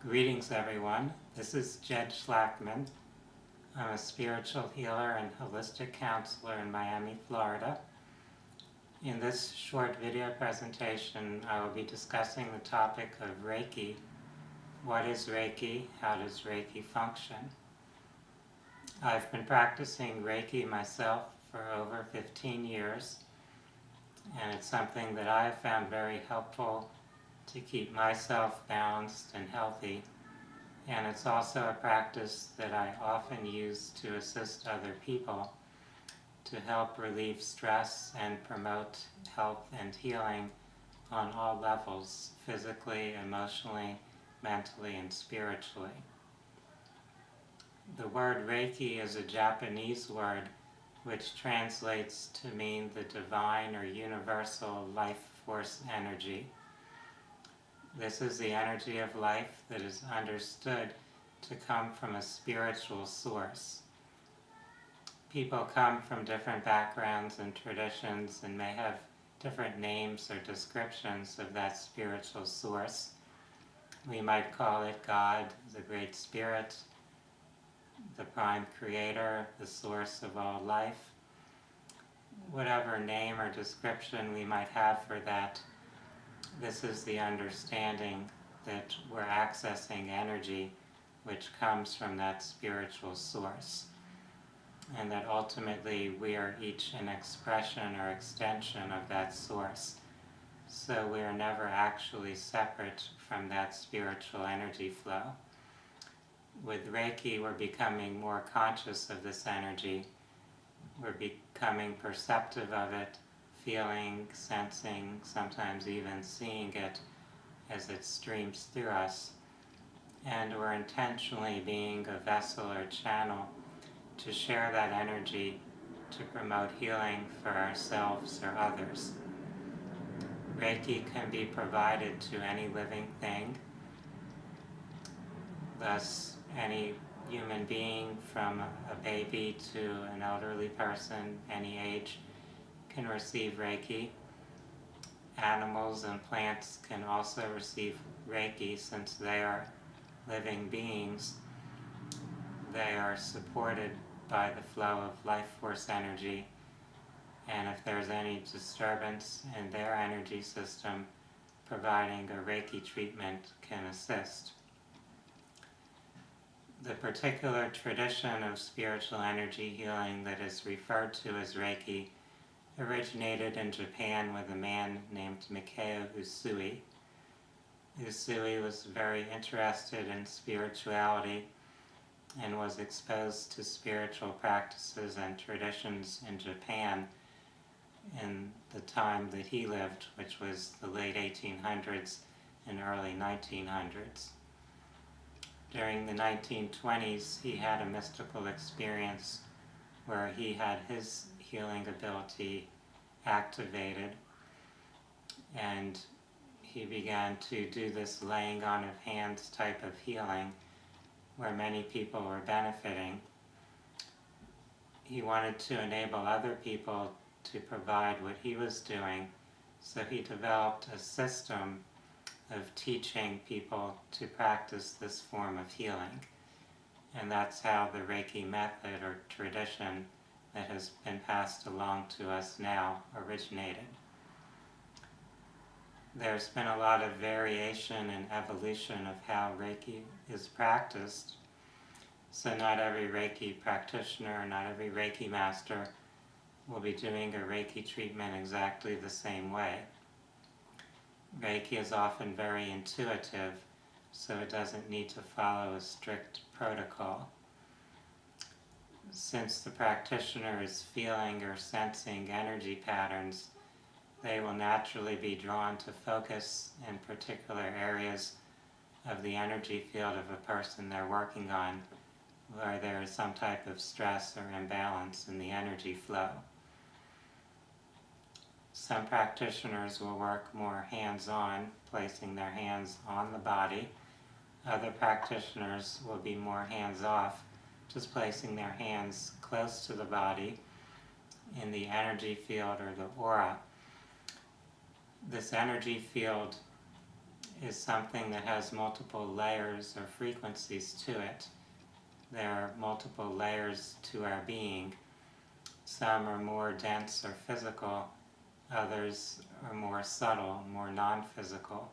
Greetings everyone, this is Jed Shlackman. I'm a spiritual healer and holistic counselor in Miami, Florida. In this short video presentation, I will be discussing the topic of Reiki. What is Reiki? How does Reiki function? I've been practicing Reiki myself for over 15 years, and it's something that I have found very helpful to keep myself balanced and healthy. And it's also a practice that I often use to assist other people to help relieve stress and promote health and healing on all levels, physically, emotionally, mentally, and spiritually. The word Reiki is a Japanese word which translates to mean the divine or universal life force energy. This is the energy of life that is understood to come from a spiritual source. People come from different backgrounds and traditions and may have different names or descriptions of that spiritual source. We might call it God, the Great Spirit, the Prime Creator, the source of all life. Whatever name or description we might have for that, this is the understanding that we're accessing energy which comes from that spiritual source, and that ultimately we are each an expression or extension of that source. So we are never actually separate from that spiritual energy flow. With Reiki, we're becoming more conscious of this energy. We're becoming perceptive of it, feeling, sensing, sometimes even seeing it as it streams through us. And we're intentionally being a vessel or channel to share that energy to promote healing for ourselves or others. Reiki can be provided to any living thing. Thus, any human being from a baby to an elderly person, any age, can receive Reiki. Animals and plants can also receive Reiki since they are living beings. They are supported by the flow of life force energy, and if there's any disturbance in their energy system, providing a Reiki treatment can assist. The particular tradition of spiritual energy healing that is referred to as Reiki originated in Japan with a man named Mikao Usui. Usui was very interested in spirituality and was exposed to spiritual practices and traditions in Japan in the time that he lived, which was the late 1800s and early 1900s. During the 1920s, he had a mystical experience where he had his healing ability activated, and he began to do this laying on of hands type of healing where many people were benefiting. He wanted to enable other people to provide what he was doing, so he developed a system of teaching people to practice this form of healing. And that's how the Reiki Method or tradition that has been passed along to us now originated. There's been a lot of variation and evolution of how Reiki is practiced. So not every Reiki practitioner, not every Reiki master will be doing a Reiki treatment exactly the same way. Reiki is often very intuitive, so it doesn't need to follow a strict protocol. Since the practitioner is feeling or sensing energy patterns, they will naturally be drawn to focus in particular areas of the energy field of a person they're working on, where there is some type of stress or imbalance in the energy flow. Some practitioners will work more hands-on, placing their hands on the body. Other practitioners will be more hands-off, just placing their hands close to the body in the energy field or the aura. This energy field is something that has multiple layers or frequencies to it. There are multiple layers to our being. Some are more dense or physical, others are more subtle, more non-physical.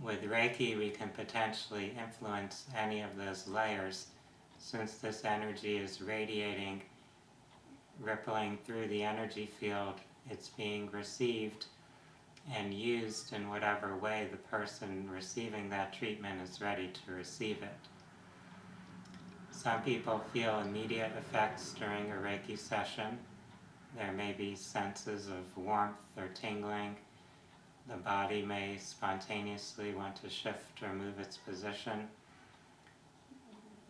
With Reiki, we can potentially influence any of those layers, since this energy is radiating, rippling through the energy field. It's being received and used in whatever way the person receiving that treatment is ready to receive it. Some people feel immediate effects during a Reiki session. There may be senses of warmth or tingling. The body may spontaneously want to shift or move its position.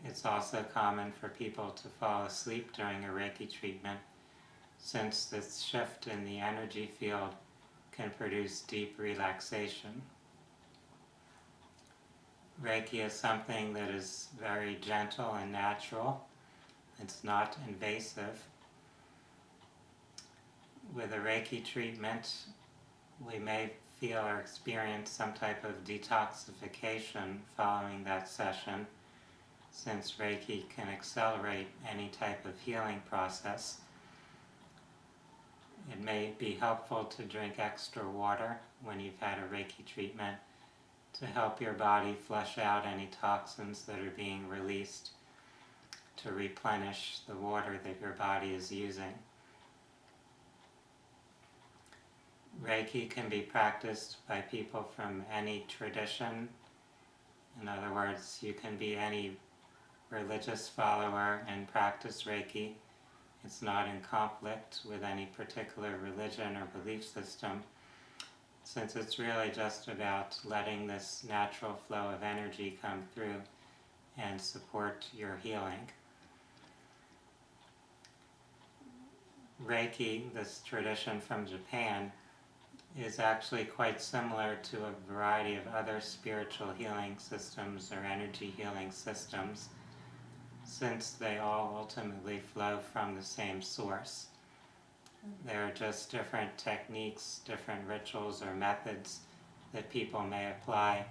It's also common for people to fall asleep during a Reiki treatment, since this shift in the energy field can produce deep relaxation. Reiki is something that is very gentle and natural. It's not invasive. With a Reiki treatment, we may feel or experience some type of detoxification following that session, since Reiki can accelerate any type of healing process. It may be helpful to drink extra water when you've had a Reiki treatment to help your body flush out any toxins that are being released, to replenish the water that your body is using. Reiki can be practiced by people from any tradition. In other words, you can be any religious follower and practice Reiki. It's not in conflict with any particular religion or belief system, since it's really just about letting this natural flow of energy come through and support your healing. Reiki, this tradition from Japan, is actually quite similar to a variety of other spiritual healing systems or energy healing systems, since they all ultimately flow from the same source. There are just different techniques, different rituals or methods that people may apply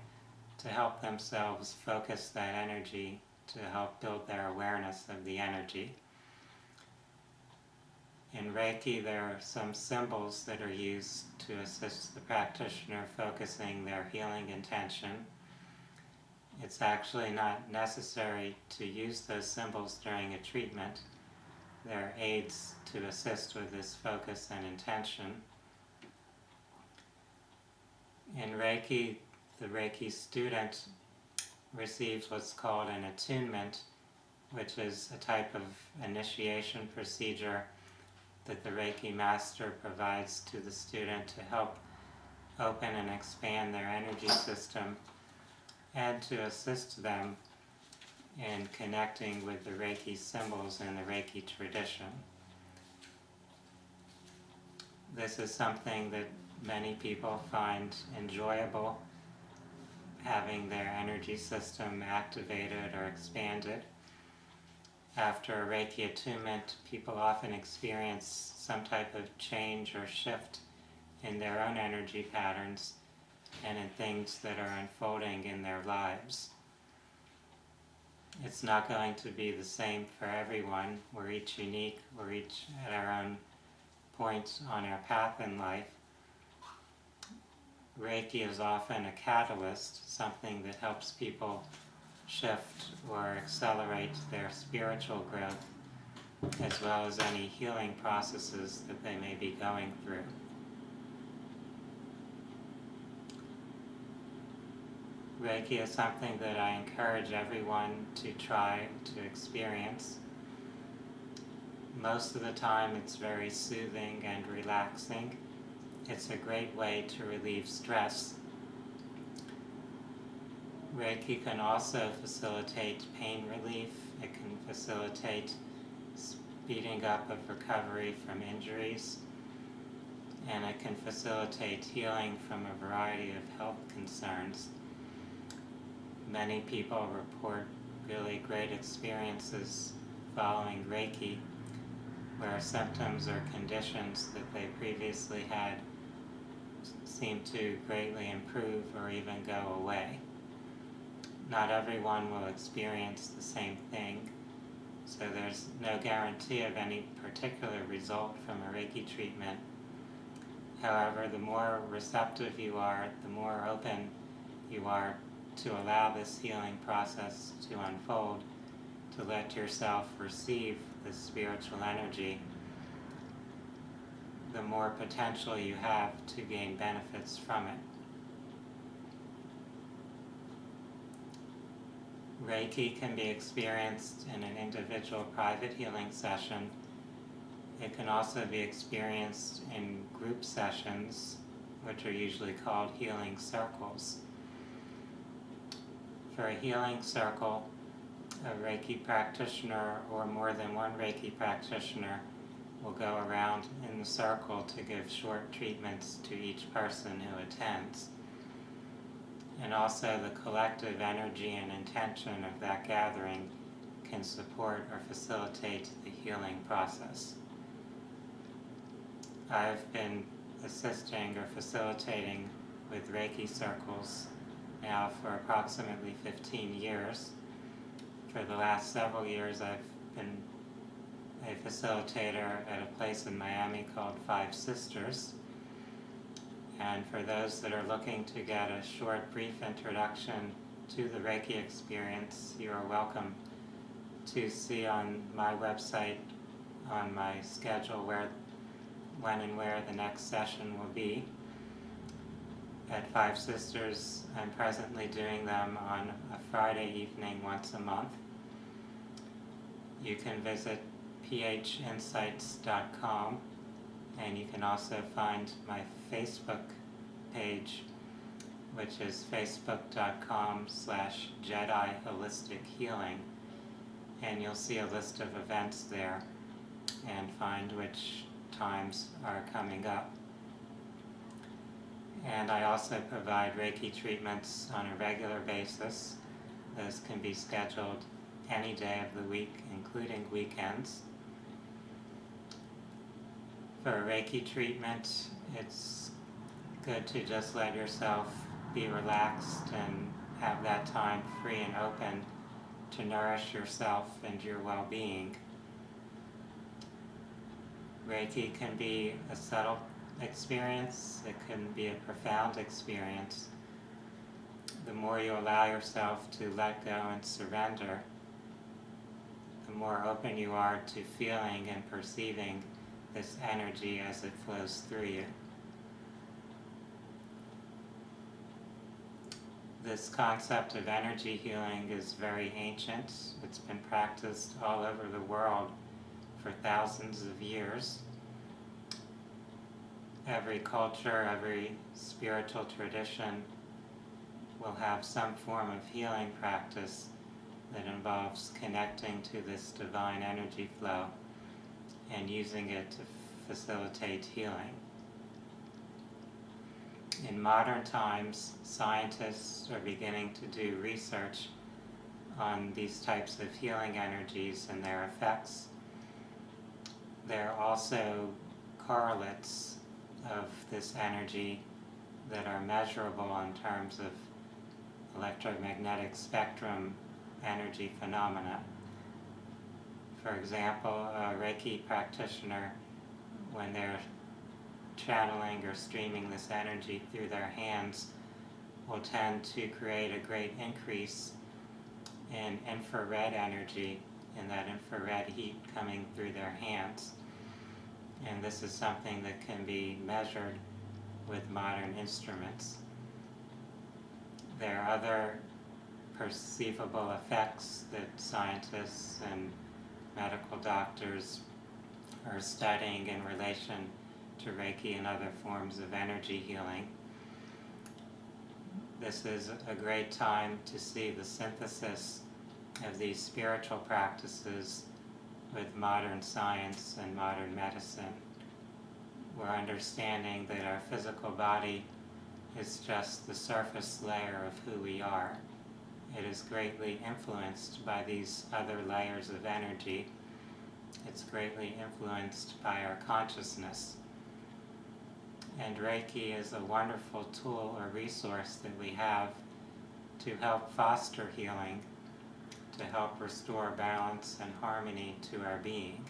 to help themselves focus that energy, to help build their awareness of the energy. In Reiki, there are some symbols that are used to assist the practitioner focusing their healing intention. It's actually not necessary to use those symbols during a treatment. They're aids to assist with this focus and intention. In Reiki, the Reiki student receives what's called an attunement, which is a type of initiation procedure that the Reiki master provides to the student to help open and expand their energy system and to assist them in connecting with the Reiki symbols in the Reiki tradition. This is something that many people find enjoyable, having their energy system activated or expanded. After a Reiki attunement, people often experience some type of change or shift in their own energy patterns and in things that are unfolding in their lives. It's not going to be the same for everyone. We're each unique. We're each at our own point on our path in life. Reiki is often a catalyst, something that helps people shift or accelerate their spiritual growth, as well as any healing processes that they may be going through. Reiki is something that I encourage everyone to try to experience. Most of the time it's very soothing and relaxing. It's a great way to relieve stress. Reiki can also facilitate pain relief. It can facilitate speeding up of recovery from injuries, and it can facilitate healing from a variety of health concerns. Many people report really great experiences following Reiki, where symptoms or conditions that they previously had seem to greatly improve or even go away. Not everyone will experience the same thing, so there's no guarantee of any particular result from a Reiki treatment. However, the more receptive you are, the more open you are to allow this healing process to unfold, to let yourself receive this spiritual energy, the more potential you have to gain benefits from it. Reiki can be experienced in an individual private healing session. It can also be experienced in group sessions, which are usually called healing circles. For a healing circle, a Reiki practitioner or more than one Reiki practitioner will go around in the circle to give short treatments to each person who attends. And also the collective energy and intention of that gathering can support or facilitate the healing process. I've been assisting or facilitating with Reiki circles now for approximately 15 years. For the last several years, I've been a facilitator at a place in Miami called Five Sisters. And for those that are looking to get a short, brief introduction to the Reiki experience, you are welcome to see on my website, on my schedule, when and where the next session will be. At Five Sisters, I'm presently doing them on a Friday evening once a month. You can visit phinsights.com, and you can also find my Facebook page, which is facebook.com/Jedi Holistic Healing, and you'll see a list of events there and find which times are coming up. And I also provide Reiki treatments on a regular basis. Those can be scheduled any day of the week, including weekends. For a Reiki treatment, it's good to just let yourself be relaxed and have that time free and open to nourish yourself and your well-being. Reiki can be a subtle experience, it can be a profound experience. The more you allow yourself to let go and surrender, the more open you are to feeling and perceiving this energy as it flows through you. This concept of energy healing is very ancient. It's been practiced all over the world for thousands of years. Every culture, every spiritual tradition will have some form of healing practice that involves connecting to this divine energy flow and using it to facilitate healing. In modern times, scientists are beginning to do research on these types of healing energies and their effects. There are also correlates of this energy that are measurable in terms of electromagnetic spectrum energy phenomena. For example, a Reiki practitioner, when they're channeling or streaming this energy through their hands, will tend to create a great increase in infrared energy, in that infrared heat coming through their hands. And this is something that can be measured with modern instruments. There are other perceivable effects that scientists and medical doctors are studying in relation to Reiki and other forms of energy healing. This is a great time to see the synthesis of these spiritual practices with modern science and modern medicine. We're understanding that our physical body is just the surface layer of who we are. It is greatly influenced by these other layers of energy. It's greatly influenced by our consciousness. And Reiki is a wonderful tool or resource that we have to help foster healing, to help restore balance and harmony to our being.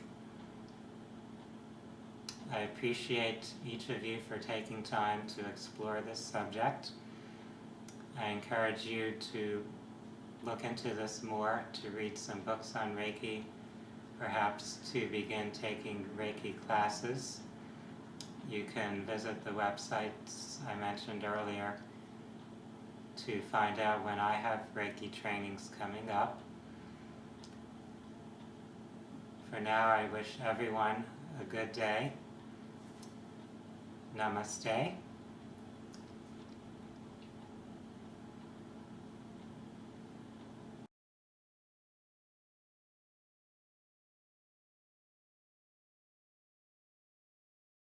I appreciate each of you for taking time to explore this subject. I encourage you to look into this more, to read some books on Reiki, perhaps to begin taking Reiki classes. You can visit the websites I mentioned earlier to find out when I have Reiki trainings coming up. For now, I wish everyone a good day. Namaste.